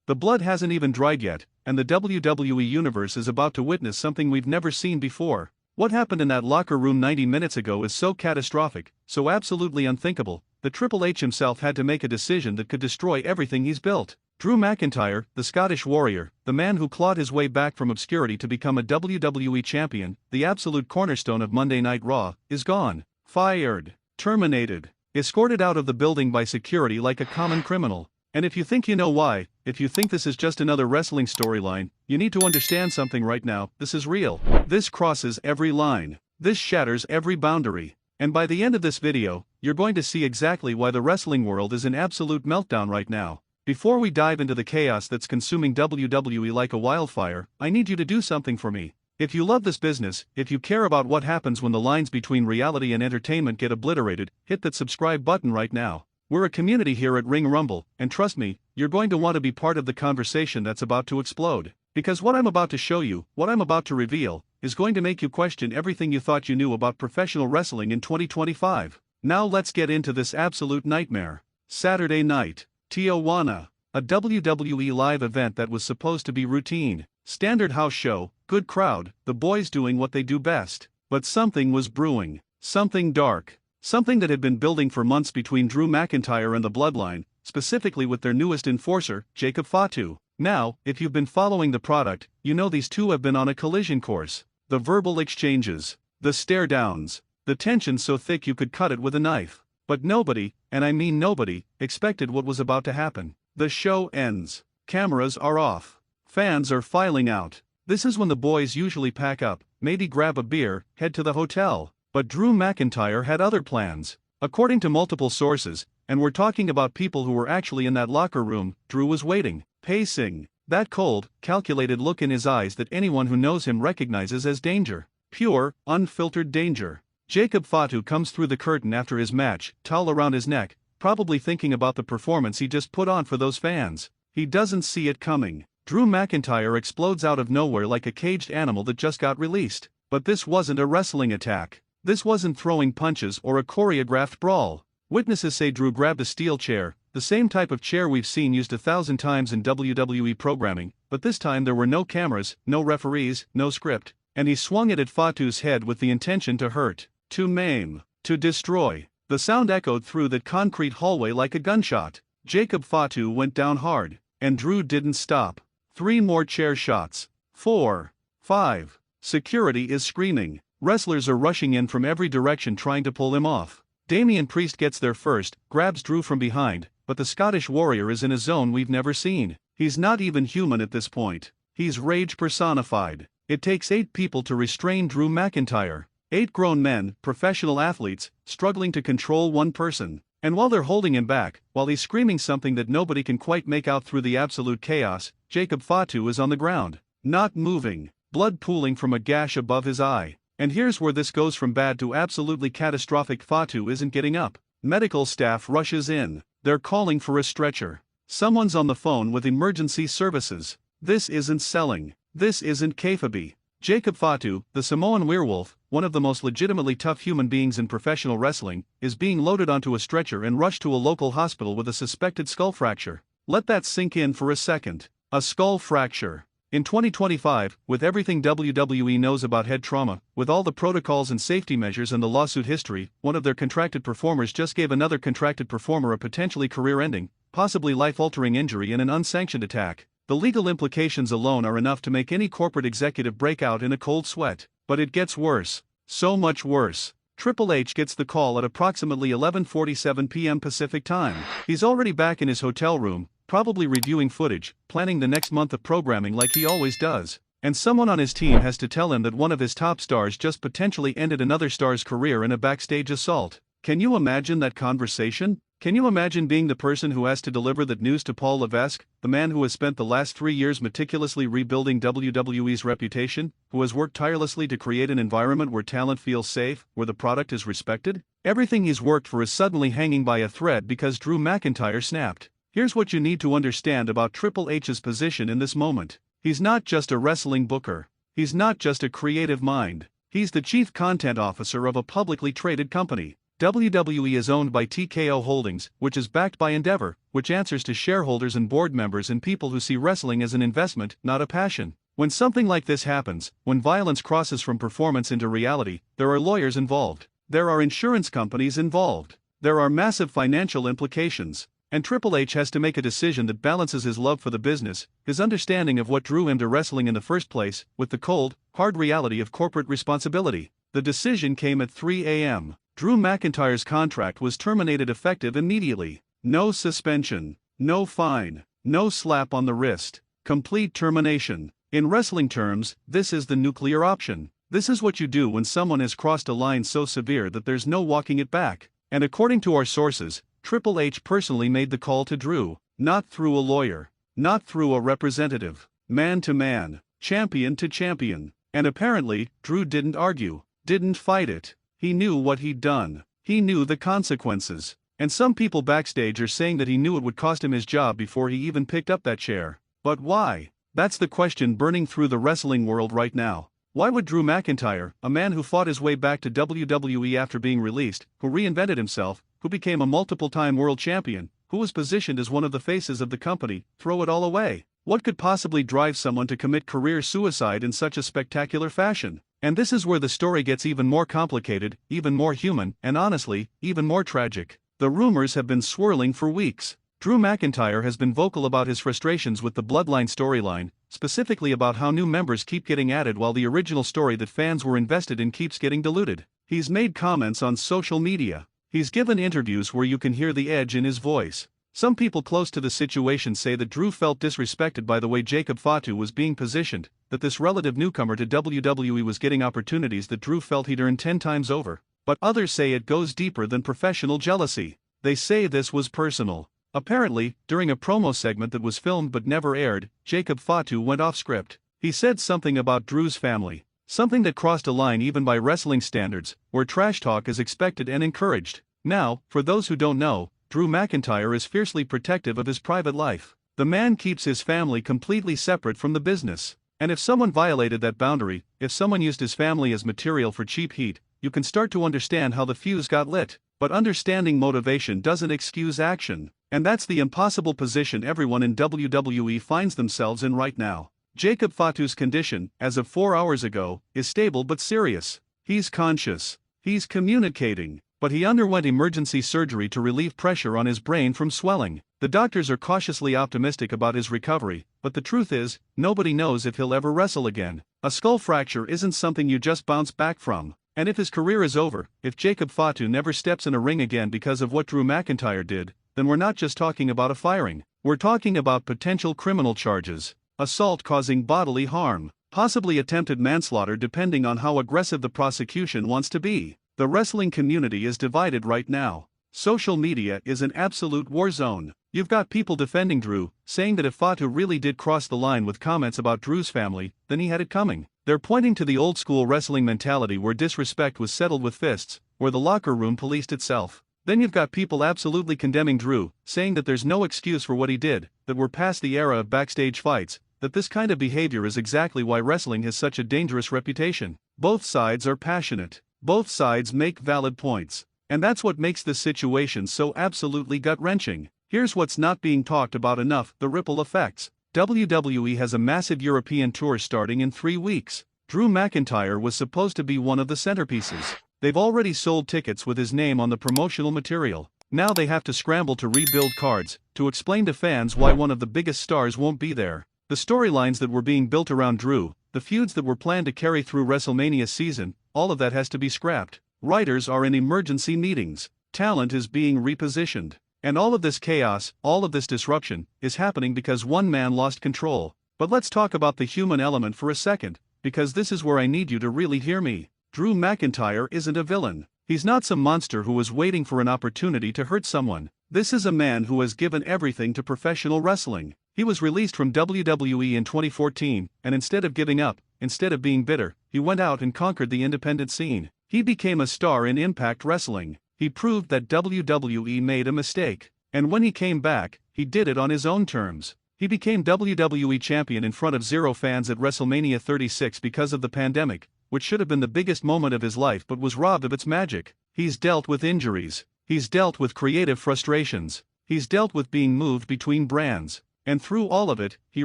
The blood hasn't even dried yet, and the WWE Universe is about to witness something we've never seen before. What happened in that locker room 90 minutes ago is so catastrophic, so absolutely unthinkable, that Triple H himself had to make a decision that could destroy everything he's built. Drew McIntyre, the Scottish Warrior, the man who clawed his way back from obscurity to become a WWE champion, the absolute cornerstone of Monday Night Raw, is gone. Fired. Terminated. Escorted out of the building by security like a common criminal. And if you think you know why, if you think this is just another wrestling storyline, you need to understand something right now. This is real. This crosses every line. This shatters every boundary. And by the end of this video, you're going to see exactly why the wrestling world is in absolute meltdown right now. Before we dive into the chaos that's consuming WWE like a wildfire, I need you to do something for me. If you love this business, if you care about what happens when the lines between reality and entertainment get obliterated, hit that subscribe button right now. We're a community here at Ring Rumble, and trust me, you're going to want to be part of the conversation that's about to explode. Because what I'm about to show you, what I'm about to reveal, is going to make you question everything you thought you knew about professional wrestling in 2025. Now let's get into this absolute nightmare. Saturday night. Tijuana, a WWE live event that was supposed to be routine, standard house show, good crowd, the boys doing what they do best. But something was brewing, something dark, something that had been building for months between Drew McIntyre and the Bloodline, specifically with their newest enforcer, Jacob Fatu. Now, if you've been following the product, you know these two have been on a collision course. The verbal exchanges, the stare-downs, the tension so thick you could cut it with a knife. But nobody, and I mean nobody, expected what was about to happen. The show ends. Cameras are off. Fans are filing out. This is when the boys usually pack up, maybe grab a beer, head to the hotel. But Drew McIntyre had other plans. According to multiple sources, and we're talking about people who were actually in that locker room, Drew was waiting, pacing. That cold, calculated look in his eyes that anyone who knows him recognizes as danger. Pure, unfiltered danger. Jacob Fatu comes through the curtain after his match, towel around his neck, probably thinking about the performance he just put on for those fans. He doesn't see it coming. Drew McIntyre explodes out of nowhere like a caged animal that just got released. But this wasn't a wrestling attack. This wasn't throwing punches or a choreographed brawl. Witnesses say Drew grabbed a steel chair, the same type of chair we've seen used 1,000 times in WWE programming, but this time there were no cameras, no referees, no script, and he swung it at Fatu's head with the intention to hurt, to maim, to destroy. The sound echoed through that concrete hallway like a gunshot. Jacob Fatu went down hard, and Drew didn't stop. 3 more chair shots. 4. 5. Security is screaming. Wrestlers are rushing in from every direction trying to pull him off. Damian Priest gets there first, grabs Drew from behind, but the Scottish Warrior is in a zone we've never seen. He's not even human at this point. He's rage personified. It takes 8 people to restrain Drew McIntyre. 8 grown men, professional athletes, struggling to control one person. And while they're holding him back, while he's screaming something that nobody can quite make out through the absolute chaos, Jacob Fatu is on the ground, not moving, blood pooling from a gash above his eye. And here's where this goes from bad to absolutely catastrophic. Fatu isn't getting up. Medical staff rushes in. They're calling for a stretcher. Someone's on the phone with emergency services. This isn't selling. This isn't kayfabe. Jacob Fatu, the Samoan werewolf, one of the most legitimately tough human beings in professional wrestling, is being loaded onto a stretcher and rushed to a local hospital with a suspected skull fracture. Let that sink in for a second. A skull fracture. In 2025, with everything WWE knows about head trauma, with all the protocols and safety measures and the lawsuit history, one of their contracted performers just gave another contracted performer a potentially career-ending, possibly life-altering injury in an unsanctioned attack. The legal implications alone are enough to make any corporate executive break out in a cold sweat. But it gets worse. So much worse. Triple H gets the call at approximately 11:47 p.m. Pacific Time. He's already back in his hotel room, probably reviewing footage, planning the next month of programming like he always does. And someone on his team has to tell him that one of his top stars just potentially ended another star's career in a backstage assault. Can you imagine that conversation? Can you imagine being the person who has to deliver that news to Paul Levesque, the man who has spent the last 3 years meticulously rebuilding WWE's reputation, who has worked tirelessly to create an environment where talent feels safe, where the product is respected? Everything he's worked for is suddenly hanging by a thread because Drew McIntyre snapped. Here's what you need to understand about Triple H's position in this moment. He's not just a wrestling booker. He's not just a creative mind. He's the chief content officer of a publicly traded company. WWE is owned by TKO Holdings, which is backed by Endeavor, which answers to shareholders and board members and people who see wrestling as an investment, not a passion. When something like this happens, when violence crosses from performance into reality, there are lawyers involved. There are insurance companies involved. There are massive financial implications. And Triple H has to make a decision that balances his love for the business, his understanding of what drew him to wrestling in the first place, with the cold, hard reality of corporate responsibility. The decision came at 3 a.m. Drew McIntyre's contract was terminated effective immediately. No suspension, no fine, no slap on the wrist. Complete termination. In wrestling terms, this is the nuclear option. This is what you do when someone has crossed a line so severe that there's no walking it back. And according to our sources, Triple H personally made the call to Drew, not through a lawyer, not through a representative, man to man, champion to champion. And apparently, Drew didn't argue, didn't fight it. He knew what he'd done. He knew the consequences. And some people backstage are saying that he knew it would cost him his job before he even picked up that chair. But why? That's the question burning through the wrestling world right now. Why would Drew McIntyre, a man who fought his way back to WWE after being released, who reinvented himself, who became a multiple-time world champion, who was positioned as one of the faces of the company, throw it all away? What could possibly drive someone to commit career suicide in such a spectacular fashion? And this is where the story gets even more complicated, even more human, and honestly, even more tragic. The rumors have been swirling for weeks. Drew McIntyre has been vocal about his frustrations with the Bloodline storyline, specifically about how new members keep getting added while the original story that fans were invested in keeps getting diluted. He's made comments on social media. He's given interviews where you can hear the edge in his voice. Some people close to the situation say that Drew felt disrespected by the way Jacob Fatu was being positioned, that this relative newcomer to WWE was getting opportunities that Drew felt he'd earned 10 times over. But others say it goes deeper than professional jealousy. They say this was personal. Apparently, during a promo segment that was filmed but never aired, Jacob Fatu went off script. He said something about Drew's family. Something that crossed a line even by wrestling standards, where trash talk is expected and encouraged. Now, for those who don't know, Drew McIntyre is fiercely protective of his private life. The man keeps his family completely separate from the business. And if someone violated that boundary, if someone used his family as material for cheap heat, you can start to understand how the fuse got lit. But understanding motivation doesn't excuse action. And that's the impossible position everyone in WWE finds themselves in right now. Jacob Fatu's condition, as of 4 hours ago, is stable but serious. He's conscious. He's communicating. But he underwent emergency surgery to relieve pressure on his brain from swelling. The doctors are cautiously optimistic about his recovery, but the truth is, nobody knows if he'll ever wrestle again. A skull fracture isn't something you just bounce back from. And if his career is over, if Jacob Fatu never steps in a ring again because of what Drew McIntyre did, then we're not just talking about a firing. We're talking about potential criminal charges. Assault causing bodily harm. Possibly attempted manslaughter depending on how aggressive the prosecution wants to be. The wrestling community is divided right now. Social media is an absolute war zone. You've got people defending Drew, saying that if Fatu really did cross the line with comments about Drew's family, then he had it coming. They're pointing to the old-school wrestling mentality where disrespect was settled with fists, where the locker room policed itself. Then you've got people absolutely condemning Drew, saying that there's no excuse for what he did, that we're past the era of backstage fights, that this kind of behavior is exactly why wrestling has such a dangerous reputation. Both sides are passionate. Both sides make valid points. And that's what makes this situation so absolutely gut-wrenching. Here's what's not being talked about enough: the ripple effects. WWE has a massive European tour starting in 3 weeks. Drew McIntyre was supposed to be one of the centerpieces. They've already sold tickets with his name on the promotional material. Now they have to scramble to rebuild cards, to explain to fans why one of the biggest stars won't be there. The storylines that were being built around Drew, the feuds that were planned to carry through WrestleMania season, all of that has to be scrapped. Writers are in emergency meetings. Talent is being repositioned. And all of this chaos, all of this disruption, is happening because one man lost control. But let's talk about the human element for a second, because this is where I need you to really hear me. Drew McIntyre isn't a villain. He's not some monster who was waiting for an opportunity to hurt someone. This is a man who has given everything to professional wrestling. He was released from WWE in 2014, and instead of giving up, instead of being bitter, he went out and conquered the independent scene. He became a star in Impact Wrestling. He proved that WWE made a mistake. And when he came back, he did it on his own terms. He became WWE Champion in front of 0 fans at WrestleMania 36 because of the pandemic, which should have been the biggest moment of his life but was robbed of its magic. He's dealt with injuries. He's dealt with creative frustrations. He's dealt with being moved between brands. And through all of it, he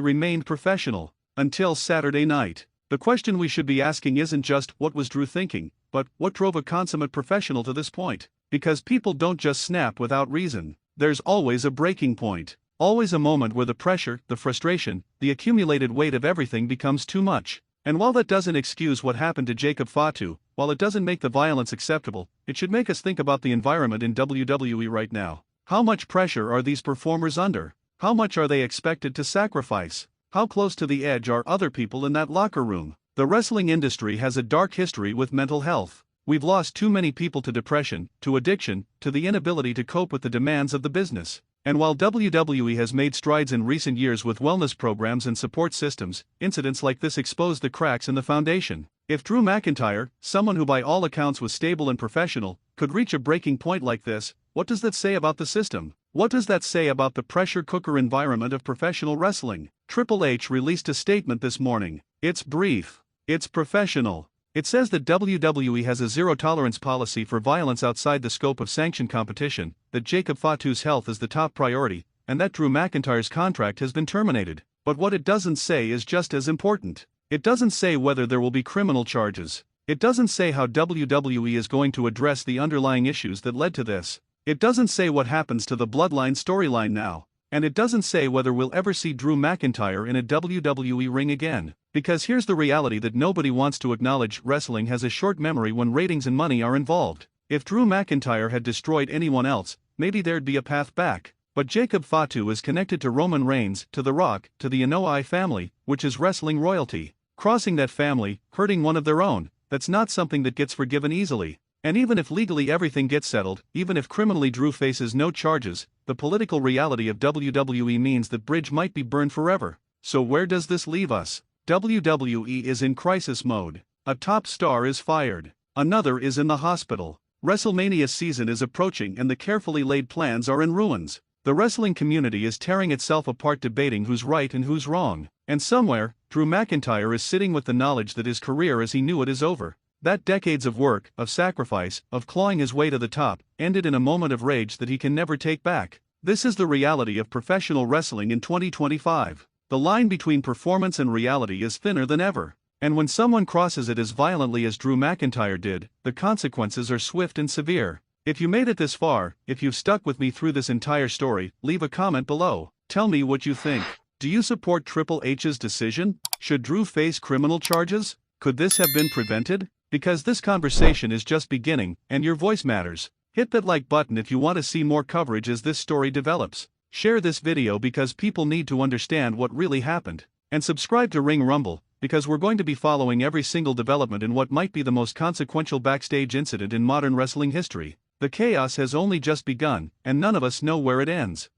remained professional. Until Saturday night. The question we should be asking isn't just, what was Drew thinking, but, what drove a consummate professional to this point? Because people don't just snap without reason. There's always a breaking point. Always a moment where the pressure, the frustration, the accumulated weight of everything becomes too much. And while that doesn't excuse what happened to Jacob Fatu, while it doesn't make the violence acceptable, it should make us think about the environment in WWE right now. How much pressure are these performers under? How much are they expected to sacrifice? How close to the edge are other people in that locker room? The wrestling industry has a dark history with mental health. We've lost too many people to depression, to addiction, to the inability to cope with the demands of the business. And while WWE has made strides in recent years with wellness programs and support systems, incidents like this expose the cracks in the foundation. If Drew McIntyre, someone who by all accounts was stable and professional, could reach a breaking point like this, what does that say about the system? What does that say about the pressure cooker environment of professional wrestling? Triple H released a statement this morning. It's brief. It's professional. It says that WWE has a zero-tolerance policy for violence outside the scope of sanctioned competition, that Jacob Fatu's health is the top priority, and that Drew McIntyre's contract has been terminated. But what it doesn't say is just as important. It doesn't say whether there will be criminal charges. It doesn't say how WWE is going to address the underlying issues that led to this. It doesn't say what happens to the Bloodline storyline now. And it doesn't say whether we'll ever see Drew McIntyre in a WWE ring again. Because here's the reality that nobody wants to acknowledge: wrestling has a short memory when ratings and money are involved. If Drew McIntyre had destroyed anyone else, maybe there'd be a path back. But Jacob Fatu is connected to Roman Reigns, to The Rock, to the Inoue family, which is wrestling royalty. Crossing that family, hurting one of their own, that's not something that gets forgiven easily. And even if legally everything gets settled, even if criminally Drew faces no charges, the political reality of WWE means that bridge might be burned forever. So where does this leave us? WWE is in crisis mode. A top star is fired. Another is in the hospital. WrestleMania season is approaching and the carefully laid plans are in ruins. The wrestling community is tearing itself apart debating who's right and who's wrong. And somewhere, Drew McIntyre is sitting with the knowledge that his career as he knew it is over. That decades of work, of sacrifice, of clawing his way to the top, ended in a moment of rage that he can never take back. This is the reality of professional wrestling in 2025. The line between performance and reality is thinner than ever. And when someone crosses it as violently as Drew McIntyre did, the consequences are swift and severe. If you made it this far, if you've stuck with me through this entire story, leave a comment below. Tell me what you think. Do you support Triple H's decision? Should Drew face criminal charges? Could this have been prevented? Because this conversation is just beginning, and your voice matters. Hit that like button if you want to see more coverage as this story develops. Share this video because people need to understand what really happened. And subscribe to Ring Rumble, because we're going to be following every single development in what might be the most consequential backstage incident in modern wrestling history. The chaos has only just begun, and none of us know where it ends.